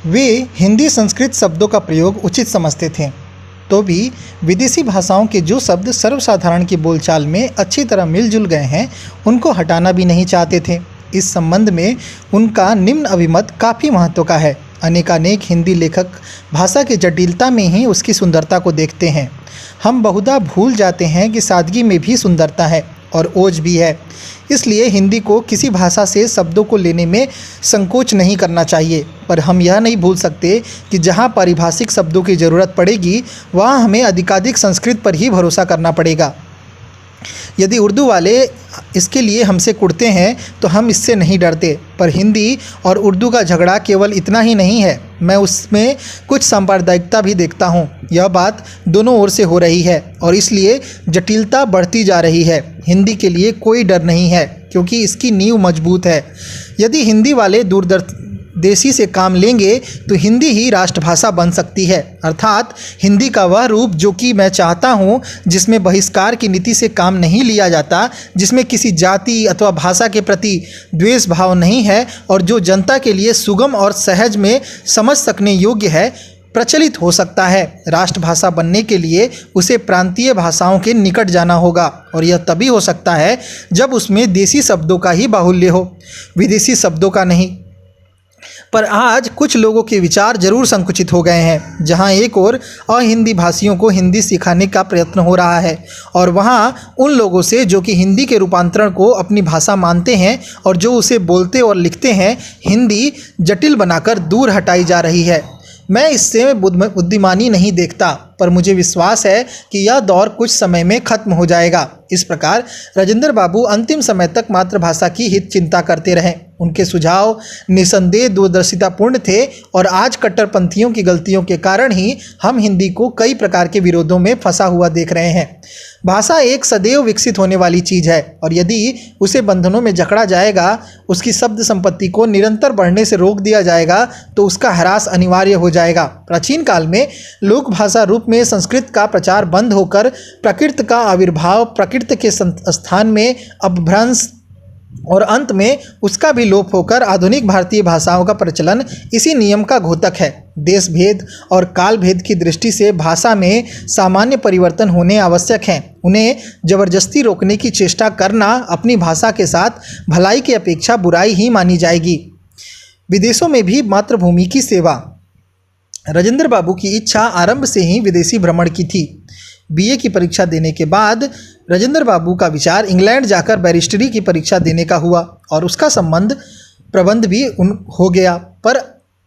वे हिंदी संस्कृत शब्दों का प्रयोग उचित समझते थे, तो भी विदेशी भाषाओं के जो शब्द सर्वसाधारण की बोलचाल में अच्छी तरह मिलजुल गए हैं, उनको हटाना भी नहीं चाहते थे। इस संबंध में उनका निम्न अभिमत काफ़ी महत्व का है। अनेकानेक हिंदी लेखक भाषा की जटिलता में ही उसकी सुंदरता को देखते हैं। हम बहुधा भूल जाते हैं कि सादगी में भी सुंदरता है और ओज भी है। इसलिए हिंदी को किसी भाषा से शब्दों को लेने में संकोच नहीं करना चाहिए, पर हम यह नहीं भूल सकते कि जहाँ पारिभाषिक शब्दों की ज़रूरत पड़ेगी, वहाँ हमें अधिकाधिक संस्कृत पर ही भरोसा करना पड़ेगा। यदि उर्दू वाले इसके लिए हमसे कुड़ते हैं तो हम इससे नहीं डरते, पर हिंदी और उर्दू का झगड़ा केवल इतना ही नहीं है, मैं उसमें कुछ सांप्रदायिकता भी देखता हूँ। यह बात दोनों ओर से हो रही है और इसलिए जटिलता बढ़ती जा रही है। हिंदी के लिए कोई डर नहीं है, क्योंकि इसकी नींव मजबूत है। यदि हिंदी वाले दूरदर्शी से काम लेंगे तो हिंदी ही राष्ट्रभाषा बन सकती है, अर्थात हिंदी का वह रूप जो कि मैं चाहता हूँ, जिसमें बहिष्कार की नीति से काम नहीं लिया जाता, जिसमें किसी जाति अथवा भाषा के प्रति द्वेष भाव नहीं है और जो जनता के लिए सुगम और सहज में समझ सकने योग्य है, प्रचलित हो सकता है। राष्ट्रभाषा बनने के लिए उसे प्रांतीय भाषाओं के निकट जाना होगा, और यह तभी हो सकता है जब उसमें देसी शब्दों का ही बाहुल्य हो, विदेशी शब्दों का नहीं। पर आज कुछ लोगों के विचार जरूर संकुचित हो गए हैं। जहां एक ओर अहिंदी भाषियों को हिंदी सिखाने का प्रयत्न हो रहा है, और वहां उन लोगों से जो कि हिंदी के रूपांतरण को अपनी भाषा मानते हैं और जो उसे बोलते और लिखते हैं, हिंदी जटिल बनाकर दूर हटाई जा रही है। मैं इससे बुद्धिमानी नहीं देखता, पर मुझे विश्वास है कि यह दौर कुछ समय में खत्म हो जाएगा। इस प्रकार राजेंद्र बाबू अंतिम समय तक मातृभाषा की हित चिंता करते रहे। उनके सुझाव निसंदेह दूरदर्शितापूर्ण थे, और आज कट्टरपंथियों की गलतियों के कारण ही हम हिंदी को कई प्रकार के विरोधों में फंसा हुआ देख रहे हैं। भाषा एक सदैव विकसित होने वाली चीज़ है, और यदि उसे बंधनों में जकड़ा जाएगा, उसकी शब्द संपत्ति को निरंतर बढ़ने से रोक दिया जाएगा, तो उसका ह्रास अनिवार्य हो जाएगा। प्राचीन काल में लोक भाषा रूप में संस्कृत का प्रचार बंद होकर प्राकृत का आविर्भाव, प्रकृत के स्थान में अपभ्रंश, और अंत में उसका भी लोप होकर आधुनिक भारतीय भाषाओं का प्रचलन इसी नियम का घोतक है। देश भेद और काल भेद की दृष्टि से भाषा में सामान्य परिवर्तन होने आवश्यक हैं। उन्हें जबरदस्ती रोकने की चेष्टा करना अपनी भाषा के साथ भलाई की अपेक्षा बुराई ही मानी जाएगी। विदेशों में भी मातृभूमि की सेवा। राजेंद्र बाबू की इच्छा आरंभ से ही विदेशी भ्रमण की थी। बीए की परीक्षा देने के बाद राजेंद्र बाबू का विचार इंग्लैंड जाकर बैरिस्टरी की परीक्षा देने का हुआ, और उसका प्रबंध भी हो गया। पर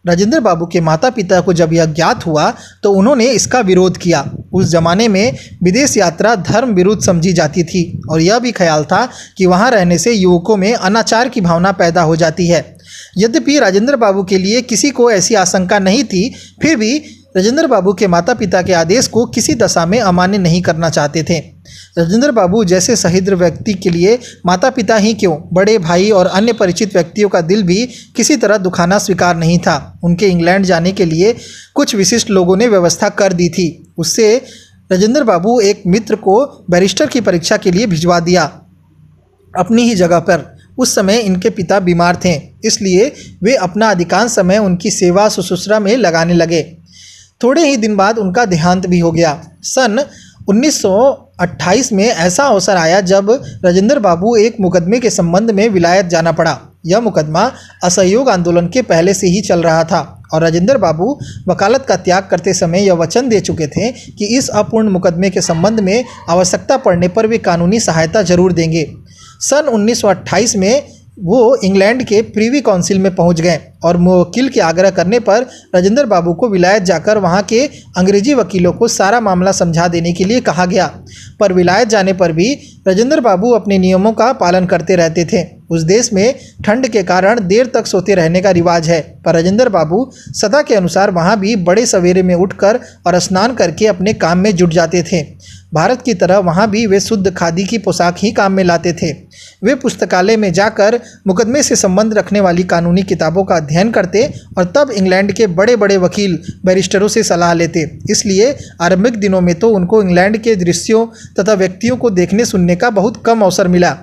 राजेंद्र बाबू के माता पिता को जब यह ज्ञात हुआ तो उन्होंने इसका विरोध किया। उस जमाने में विदेश यात्रा धर्म विरुद्ध समझी जाती थी, और यह भी ख्याल था कि वहाँ रहने से युवकों में अनाचार की भावना पैदा हो जाती है। यद्यपि राजेंद्र बाबू के लिए किसी को ऐसी आशंका नहीं थी, फिर भी राजेंद्र बाबू के माता पिता के आदेश को किसी दशा में अमान्य नहीं करना चाहते थे। राजेंद्र बाबू जैसे सहिद्र व्यक्ति के लिए माता पिता ही क्यों, बड़े भाई और अन्य परिचित व्यक्तियों का दिल भी किसी तरह दुखाना स्वीकार नहीं था। उनके इंग्लैंड जाने के लिए कुछ विशिष्ट लोगों ने व्यवस्था कर दी थी। उससे राजेंद्र बाबू एक मित्र को बैरिस्टर की परीक्षा के लिए भिजवा दिया अपनी ही जगह पर। उस समय इनके पिता बीमार थे, इसलिए वे अपना अधिकांश समय उनकी सेवा शुश्रूषा में लगाने लगे। थोड़े ही दिन बाद उनका देहांत भी हो गया। सन 1928 में ऐसा अवसर आया जब राजेंद्र बाबू एक मुकदमे के संबंध में विलायत जाना पड़ा। यह मुकदमा असहयोग आंदोलन के पहले से ही चल रहा था, और राजेंद्र बाबू वकालत का त्याग करते समय यह वचन दे चुके थे कि इस अपूर्ण मुकदमे के संबंध में आवश्यकता पड़ने पर वे कानूनी सहायता जरूर देंगे। सन 1928 में वो इंग्लैंड के प्रीवी काउंसिल में पहुंच गए, और वकील के आग्रह करने पर राजेंद्र बाबू को विलायत जाकर वहां के अंग्रेजी वकीलों को सारा मामला समझा देने के लिए कहा गया। पर विलायत जाने पर भी राजेंद्र बाबू अपने नियमों का पालन करते रहते थे। उस देश में ठंड के कारण देर तक सोते रहने का रिवाज है, पर राजेंद्र बाबू सदा के अनुसार वहाँ भी बड़े सवेरे में उठकर और स्नान करके अपने काम में जुट जाते थे। भारत की तरह वहाँ भी वे शुद्ध खादी की पोशाक ही काम में लाते थे। वे पुस्तकालय में जाकर मुकदमे से संबंध रखने वाली कानूनी किताबों का अध्ययन करते, और तब इंग्लैंड के बड़े बड़े वकील बैरिस्टरों से सलाह लेते। इसलिए आरंभिक दिनों में तो उनको इंग्लैंड के दृश्यों तथा व्यक्तियों को देखने सुनने का बहुत कम अवसर मिला।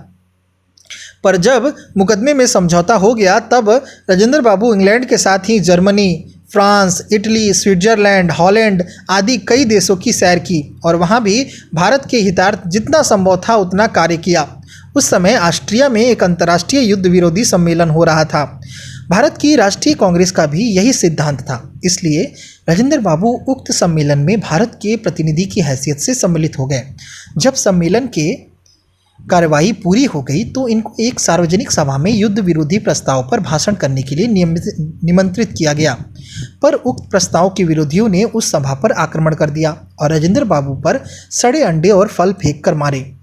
पर जब मुकदमे में समझौता हो गया, तब राजेंद्र बाबू इंग्लैंड के साथ ही Germany, France, Italy, Switzerland, Holland आदि कई देशों की सैर की और वहाँ भी भारत के हितार्थ जितना संभव था उतना कार्य किया। उस समय ऑस्ट्रिया में एक अंतर्राष्ट्रीय युद्ध विरोधी सम्मेलन हो रहा था। भारत की राष्ट्रीय कांग्रेस का भी यही सिद्धांत था। इसलिए राजेंद्र बाबू उक्त सम्मेलन में भारत के प्रतिनिधि की हैसियत से सम्मिलित हो गए। जब सम्मेलन के कार्रवाई पूरी हो गई तो इनको एक सार्वजनिक सभा में युद्ध विरोधी प्रस्ताव पर भाषण करने के लिए निमंत्रित किया गया, पर उक्त प्रस्ताव के विरोधियों ने उस सभा पर आक्रमण कर दिया और राजेंद्र बाबू पर सड़े अंडे और फल फेंक कर मारे।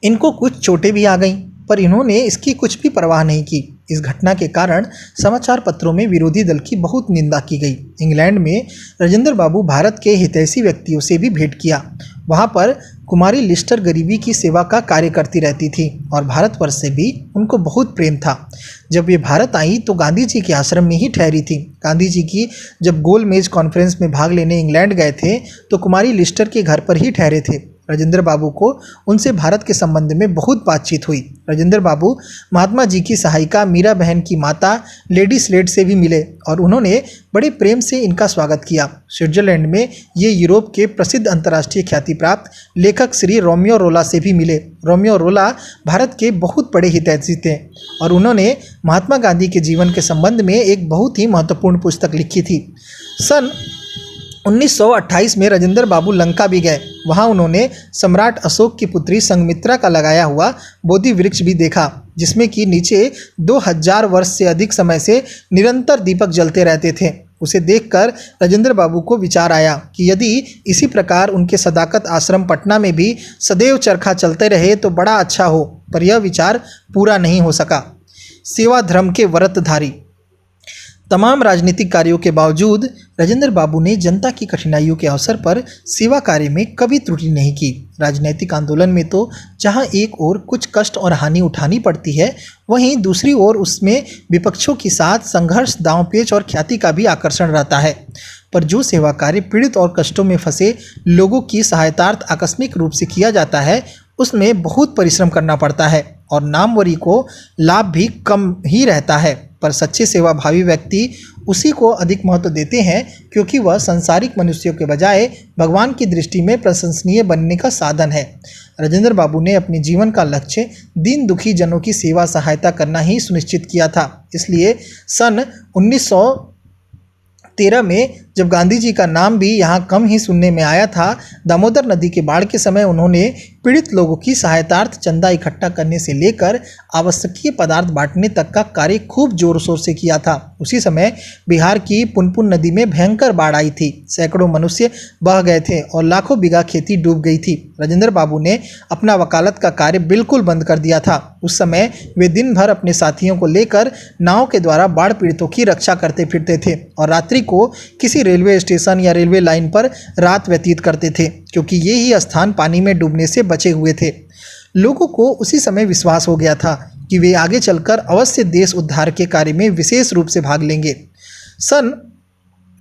इनको कुछ चोटें भी आ गईं, पर इन्होंने इसकी कुछ भी परवाह नहीं की। इस घटना के कारण समाचार पत्रों में विरोधी दल की बहुत निंदा की गई। इंग्लैंड में राजेंद्र बाबू भारत के हितैषी व्यक्तियों से भी भेंट किया। वहाँ पर कुमारी लिस्टर गरीबी की सेवा का कार्य करती रहती थी और भारतवर्ष से भी उनको बहुत प्रेम था। जब वे भारत आई तो गांधी जी के आश्रम में ही ठहरी थी। गांधी जी की जब गोल मेज कॉन्फ्रेंस में भाग लेने इंग्लैंड गए थे तो कुमारी लिस्टर के घर पर ही ठहरे थे। राजेंद्र बाबू को उनसे भारत के संबंध में बहुत बातचीत हुई। राजेंद्र बाबू महात्मा जी की सहायिका मीरा बहन की माता लेडी स्लेड से भी मिले और उन्होंने बड़े प्रेम से इनका स्वागत किया। स्विट्जरलैंड में ये यूरोप के प्रसिद्ध अंतर्राष्ट्रीय ख्याति प्राप्त लेखक श्री रोमियो रोला से भी मिले। रोमियो रोला भारत के बहुत बड़े हितैषी थे और उन्होंने महात्मा गांधी के जीवन के संबंध में एक बहुत ही महत्वपूर्ण पुस्तक लिखी थी। सन 1928 में राजेंद्र बाबू लंका भी गए। वहाँ उन्होंने सम्राट अशोक की पुत्री संघमित्रा का लगाया हुआ बोधि वृक्ष भी देखा, जिसमें कि नीचे 2000 वर्ष से अधिक समय से निरंतर दीपक जलते रहते थे। उसे देखकर राजेंद्र बाबू को विचार आया कि यदि इसी प्रकार उनके सदाकत आश्रम पटना में भी सदैव चरखा चलते रहे तो बड़ा अच्छा हो, पर यह विचार पूरा नहीं हो सका। सेवा धर्म के व्रतधारी तमाम राजनीतिक कार्यों के बावजूद राजेंद्र बाबू ने जनता की कठिनाइयों के अवसर पर सेवा कार्य में कभी त्रुटि नहीं की। राजनीतिक आंदोलन में तो जहां एक ओर कुछ कष्ट और हानि उठानी पड़ती है, वहीं दूसरी ओर उसमें विपक्षों के साथ संघर्ष, दांवपेच और ख्याति का भी आकर्षण रहता है। पर जो सेवा कार्य पीड़ित और कष्टों में फंसे लोगों की सहायतार्थ आकस्मिक रूप से किया जाता है, उसमें बहुत परिश्रम करना पड़ता है और नामवरी को लाभ भी कम ही रहता है। पर सच्चे सेवाभावी व्यक्ति उसी को अधिक महत्व देते हैं, क्योंकि वह संसारिक मनुष्यों के बजाय भगवान की दृष्टि में प्रशंसनीय बनने का साधन है। राजेंद्र बाबू ने अपने जीवन का लक्ष्य दीन दुखी जनों की सेवा सहायता करना ही सुनिश्चित किया था। इसलिए सन 1913 में जब गांधी जी का नाम भी यहाँ कम ही सुनने में आया था, दामोदर नदी के बाढ़ के समय उन्होंने पीड़ित लोगों की सहायतार्थ चंदा इकट्ठा करने से लेकर आवश्यकीय पदार्थ बांटने तक का कार्य खूब जोर शोर से किया था। उसी समय बिहार की पुनपुन नदी में भयंकर बाढ़ आई थी। सैकड़ों मनुष्य बह गए थे और लाखों बीघा खेती डूब गई थी। राजेंद्र बाबू ने अपना वकालत का कार्य बिल्कुल बंद कर दिया था। उस समय वे दिन भर अपने साथियों को लेकर नाव के द्वारा बाढ़ पीड़ितों की रक्षा करते फिरते थे और रात्रि को किसी रेलवे स्टेशन या रेलवे लाइन पर रात व्यतीत करते थे, क्योंकि ये ही स्थान पानी में डूबने से बचे हुए थे। लोगों को उसी समय विश्वास हो गया था कि वे आगे चलकर अवश्य देश उद्धार के कार्य में विशेष रूप से भाग लेंगे। सन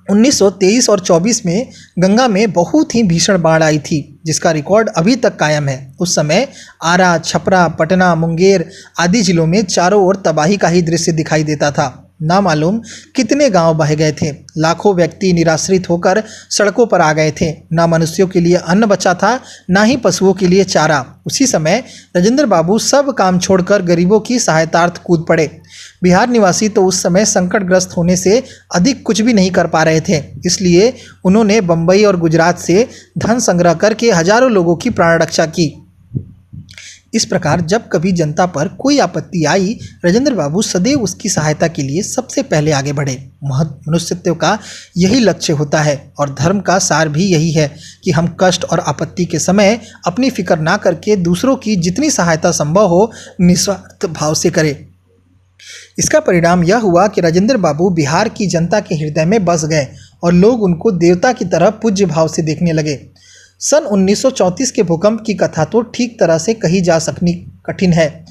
1923 और 24 में गंगा में बहुत ही भीषण बाढ़ आई थी, जिसका रिकॉर्ड अभी तक कायम है। उस समय आरा, छपरा, पटना, मुंगेर आदि जिलों में चारों ओर तबाही का ही दृश्य दिखाई देता था। ना मालूम कितने गांव बह गए थे। लाखों व्यक्ति निराश्रित होकर सड़कों पर आ गए थे। ना मनुष्यों के लिए अन्न बचा था, ना ही पशुओं के लिए चारा। उसी समय राजेंद्र बाबू सब काम छोड़कर गरीबों की सहायतार्थ कूद पड़े। बिहार निवासी तो उस समय संकटग्रस्त होने से अधिक कुछ भी नहीं कर पा रहे थे। इसलिए उन्होंने बम्बई और गुजरात से धन संग्रह करके हजारों लोगों की प्राण रक्षा की। इस प्रकार जब कभी जनता पर कोई आपत्ति आई, राजेंद्र बाबू सदैव उसकी सहायता के लिए सबसे पहले आगे बढ़े। मनुष्यत्व का यही लक्ष्य होता है और धर्म का सार भी यही है कि हम कष्ट और आपत्ति के समय अपनी फिक्र ना करके दूसरों की जितनी सहायता संभव हो निस्वार्थ भाव से करें। इसका परिणाम यह हुआ कि राजेंद्र बाबू बिहार की जनता के हृदय में बस गए और लोग उनको देवता की तरह पूज्य भाव से देखने लगे। सन 1934 के भूकंप की कथा तो ठीक तरह से कही जा सकनी कठिन है।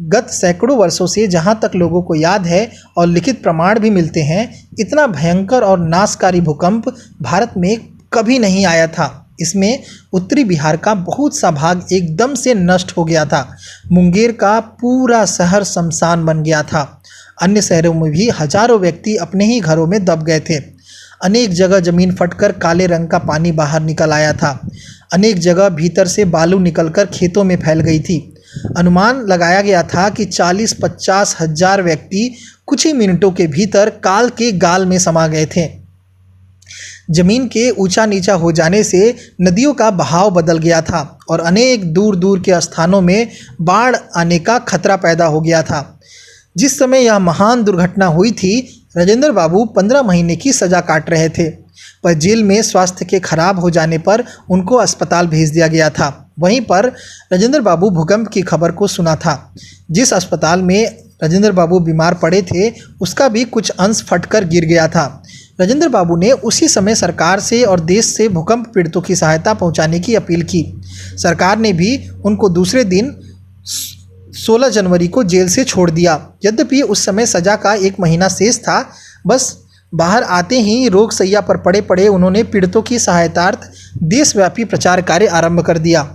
गत सैकड़ों वर्षों से जहां तक लोगों को याद है और लिखित प्रमाण भी मिलते हैं, इतना भयंकर और नाशकारी भूकंप भारत में कभी नहीं आया था। इसमें उत्तरी बिहार का बहुत सा भाग एकदम से नष्ट हो गया था। मुंगेर का पूरा शहर शमशान बन गया था। अन्य शहरों में भी हजारों व्यक्ति अपने ही घरों में दब गए थे। अनेक जगह जमीन फटकर काले रंग का पानी बाहर निकल आया था। अनेक जगह भीतर से बालू निकलकर खेतों में फैल गई थी। अनुमान लगाया गया था कि 40-50 हजार व्यक्ति कुछ ही मिनटों के भीतर काल के गाल में समा गए थे। जमीन के ऊंचा नीचा हो जाने से नदियों का बहाव बदल गया था और अनेक दूर दूर के स्थानों में बाढ़ आने का खतरा पैदा हो गया था। जिस समय यह महान दुर्घटना हुई थी, राजेंद्र बाबू 15 महीने की सज़ा काट रहे थे, पर जेल में स्वास्थ्य के खराब हो जाने पर उनको अस्पताल भेज दिया गया था। वहीं पर राजेंद्र बाबू भूकंप की खबर को सुना था। जिस अस्पताल में राजेंद्र बाबू बीमार पड़े थे, उसका भी कुछ अंश फटकर गिर गया था। राजेंद्र बाबू ने उसी समय सरकार से और देश से भूकंप पीड़ितों की सहायता पहुंचाने की अपील की। सरकार ने भी उनको दूसरे दिन 16 जनवरी को जेल से छोड़ दिया। यद्यपि उस समय सज़ा का 1 महीना शेष था। बस बाहर आते ही रोग शैय्या पर पड़े पड़े उन्होंने पीड़ितों की सहायतार्थ देशव्यापी प्रचार कार्य आरंभ कर दिया।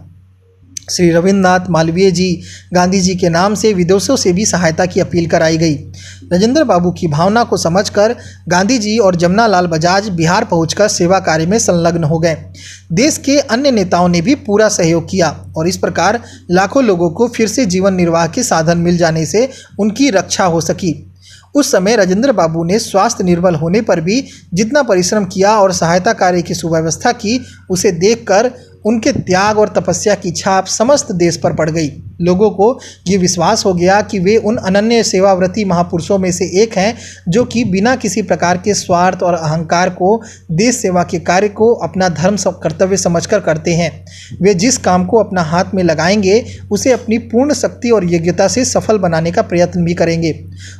श्री रविन्द्रनाथ मालवीय जी, गांधी जी के नाम से विदेशों से भी सहायता की अपील कराई गई। राजेंद्र बाबू की भावना को समझकर गांधी जी और जमनालाल बजाज बिहार पहुंचकर सेवा कार्य में संलग्न हो गए। देश के अन्य नेताओं ने भी पूरा सहयोग किया और इस प्रकार लाखों लोगों को फिर से जीवन निर्वाह के साधन मिल जाने से उनकी रक्षा हो सकी। उस समय राजेंद्र बाबू ने स्वास्थ्य निर्बल होने पर भी जितना परिश्रम किया और सहायता कार्य की सुव्यवस्था की, उसे देखकर उनके त्याग और तपस्या की छाप समस्त देश पर पड़ गई। लोगों को ये विश्वास हो गया कि वे उन अनन्य सेवाव्रती महापुरुषों में से एक हैं जो कि बिना किसी प्रकार के स्वार्थ और अहंकार को देश सेवा के कार्य को अपना धर्म कर्तव्य समझकर करते हैं। वे जिस काम को अपना हाथ में लगाएंगे उसे अपनी पूर्ण शक्ति और योग्यता से सफल बनाने का प्रयत्न भी करेंगे।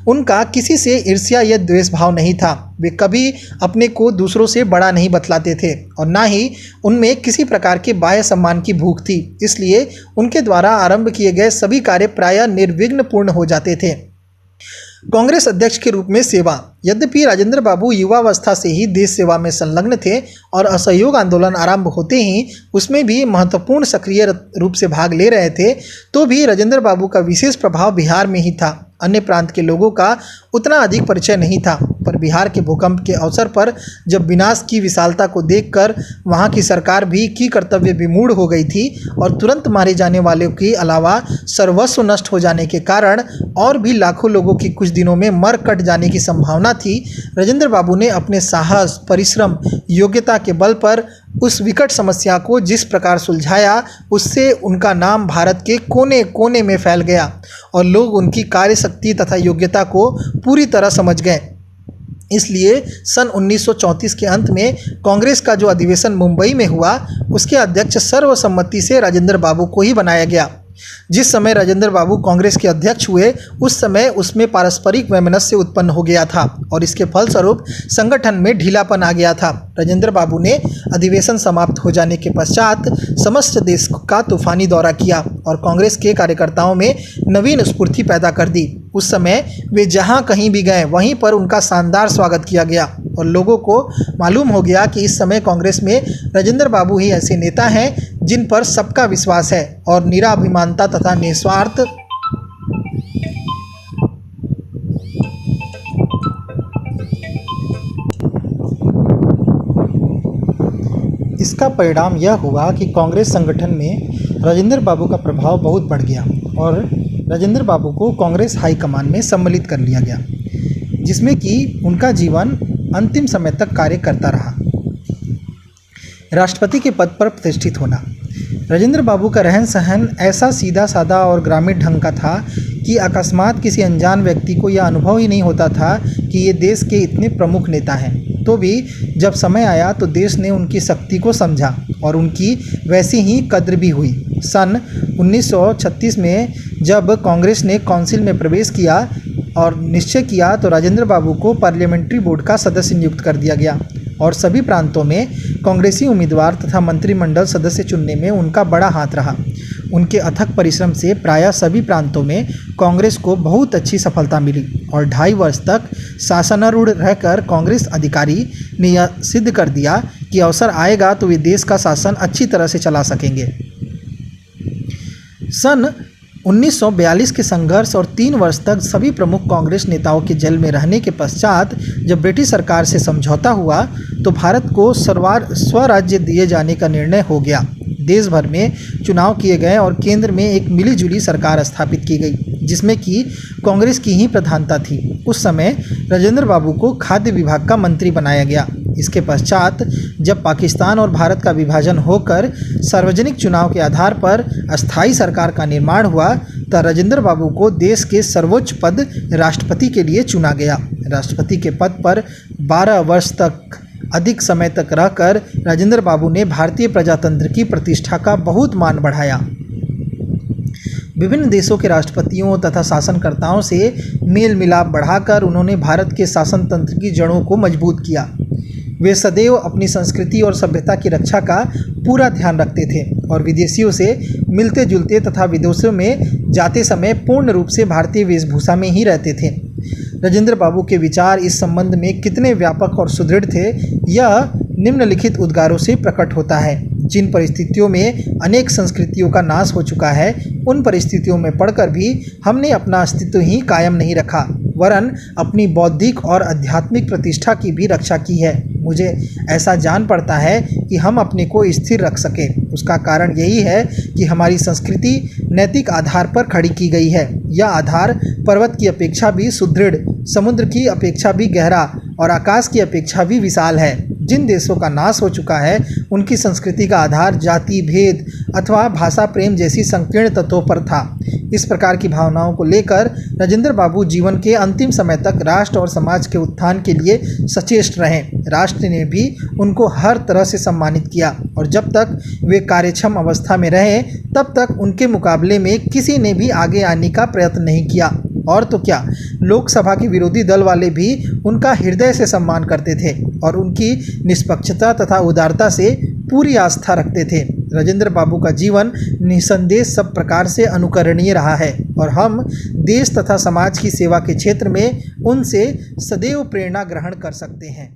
उनका किसी से ईर्ष्या या द्वेष भाव नहीं था। वे कभी अपने को दूसरों से बड़ा नहीं बतलाते थे और ना ही उनमें किसी प्रकार के बाह्य सम्मान की भूख थी। इसलिए उनके द्वारा आरंभ किए गए सभी कार्य प्रायः निर्विघ्न पूर्ण हो जाते थे। कांग्रेस अध्यक्ष के रूप में सेवा। यद्यपि राजेंद्र बाबू युवावस्था से ही देश सेवा में संलग्न थे और असहयोग आंदोलन आरंभ होते ही उसमें भी महत्वपूर्ण सक्रिय रूप से भाग ले रहे थे, तो भी राजेंद्र बाबू का विशेष प्रभाव बिहार में ही था। अन्य प्रांत के लोगों का उतना अधिक परिचय नहीं था, पर बिहार के भूकंप के अवसर पर जब विनाश की विशालता को देखकर वहां की सरकार भी की कर्तव्य विमूढ़ हो गई थी और तुरंत मारे जाने वालों के अलावा सर्वस्व नष्ट हो जाने के कारण और भी लाखों लोगों की कुछ दिनों में मर कट जाने की संभावना थी, राजेंद्र बाबू ने अपने साहस, परिश्रम, योग्यता के बल पर उस विकट समस्या को जिस प्रकार सुलझाया, उससे उनका नाम भारत के कोने कोने में फैल गया और लोग उनकी कार्यशक्ति तथा योग्यता को पूरी तरह समझ गए। इसलिए सन 1934 के अंत में कांग्रेस का जो अधिवेशन मुंबई में हुआ, उसके अध्यक्ष सर्वसम्मति से राजेंद्र बाबू को ही बनाया गया। जिस समय राजेंद्र बाबू कांग्रेस के अध्यक्ष हुए, उस समय उसमें पारस्परिक वैमनस्य उत्पन्न हो गया था और इसके फलस्वरूप संगठन में ढीलापन आ गया था। राजेंद्र बाबू ने अधिवेशन समाप्त हो जाने के पश्चात समस्त देश का तूफानी दौरा किया और कांग्रेस के कार्यकर्ताओं में नवीन स्फूर्ति पैदा कर दी। उस समय वे जहां कहीं भी गए वहीं पर उनका शानदार स्वागत किया गया और लोगों को मालूम हो गया कि इस समय कांग्रेस में राजेंद्र बाबू ही ऐसे नेता हैं जिन पर सबका विश्वास है और निराभिमानता तथा निस्वार्थ इसका परिणाम यह हुआ कि कांग्रेस संगठन में राजेंद्र बाबू का प्रभाव बहुत बढ़ गया और राजेंद्र बाबू को कांग्रेस हाईकमान में सम्मिलित कर लिया गया, जिसमें कि उनका जीवन अंतिम समय तक कार्य करता रहा। राष्ट्रपति के पद पर प्रतिष्ठित होना। राजेंद्र बाबू का रहन सहन ऐसा सीधा साधा और ग्रामीण ढंग का था कि अकस्मात किसी अनजान व्यक्ति को यह अनुभव ही नहीं होता था कि ये देश के इतने प्रमुख नेता हैं। तो भी जब समय आया तो देश ने उनकी शक्ति को समझा और उनकी वैसी ही कद्र भी हुई। सन 1936 में जब कांग्रेस ने काउंसिल में प्रवेश किया और निश्चय किया तो राजेंद्र बाबू को पार्लियामेंट्री बोर्ड का सदस्य नियुक्त कर दिया गया और सभी प्रांतों में कांग्रेसी उम्मीदवार तथा मंत्रिमंडल सदस्य चुनने में उनका बड़ा हाथ रहा। उनके अथक परिश्रम से प्रायः सभी प्रांतों में कांग्रेस को बहुत अच्छी सफलता मिली और 2.5 वर्ष तक शासनारूढ़ रहकर कांग्रेस अधिकारी ने यह सिद्ध कर दिया कि अवसर आएगा तो वे देश का शासन अच्छी तरह से चला सकेंगे। सन 1942 के संघर्ष और 3 वर्ष तक सभी प्रमुख कांग्रेस नेताओं के जेल में रहने के पश्चात जब ब्रिटिश सरकार से समझौता हुआ तो भारत को स्वराज्य दिए जाने का निर्णय हो गया। देश भर में चुनाव किए गए और केंद्र में एक मिलीजुली सरकार स्थापित की गई जिसमें कि कांग्रेस की ही प्रधानता थी। उस समय राजेंद्र बाबू को खाद्य विभाग का मंत्री बनाया गया। इसके पश्चात जब पाकिस्तान और भारत का विभाजन होकर सार्वजनिक चुनाव के आधार पर अस्थायी सरकार का निर्माण हुआ तब राजेंद्र बाबू को देश के सर्वोच्च पद राष्ट्रपति के लिए चुना गया। राष्ट्रपति के पद पर 12 वर्ष तक अधिक समय तक रहकर राजेंद्र बाबू ने भारतीय प्रजातंत्र की प्रतिष्ठा का बहुत मान बढ़ाया। विभिन्न देशों के राष्ट्रपतियों तथा शासनकर्ताओं से मेल मिलाप बढ़ाकर उन्होंने भारत के शासन तंत्र की जड़ों को मजबूत किया। वे सदैव अपनी संस्कृति और सभ्यता की रक्षा का पूरा ध्यान रखते थे और विदेशियों से मिलते जुलते तथा विदेशों में जाते समय पूर्ण रूप से भारतीय वेशभूषा में ही रहते थे। राजेंद्र बाबू के विचार इस संबंध में कितने व्यापक और सुदृढ़ थे यह निम्नलिखित उद्गारों से प्रकट होता है। जिन परिस्थितियों में अनेक संस्कृतियों का नाश हो चुका है उन परिस्थितियों में पड़कर भी हमने अपना अस्तित्व ही कायम नहीं रखा वरन अपनी बौद्धिक और आध्यात्मिक प्रतिष्ठा की भी रक्षा की है। मुझे ऐसा जान पड़ता है कि हम अपने को स्थिर रख सके। उसका कारण यही है कि हमारी संस्कृति नैतिक आधार पर खड़ी की गई है। यह आधार पर्वत की अपेक्षा भी सुदृढ़, समुद्र की अपेक्षा भी गहरा और आकाश की अपेक्षा भी विशाल है। जिन देशों का नाश हो चुका है उनकी संस्कृति का आधार जाति भेद अथवा भाषा प्रेम जैसी संकीर्ण तत्वों पर था। इस प्रकार की भावनाओं को लेकर राजेंद्र बाबू जीवन के अंतिम समय तक राष्ट्र और समाज के उत्थान के लिए सचेष्ट रहे। राष्ट्र ने भी उनको हर तरह से सम्मानित किया और जब तक वे कार्यक्षम अवस्था में रहे तब तक उनके मुकाबले में किसी ने भी आगे आने का प्रयत्न नहीं किया। और तो क्या, लोकसभा के विरोधी दल वाले भी उनका हृदय से सम्मान करते थे और उनकी निष्पक्षता तथा उदारता से पूरी आस्था रखते थे। राजेंद्र बाबू का जीवन निसंदेह सब प्रकार से अनुकरणीय रहा है और हम देश तथा समाज की सेवा के क्षेत्र में उनसे सदैव प्रेरणा ग्रहण कर सकते हैं।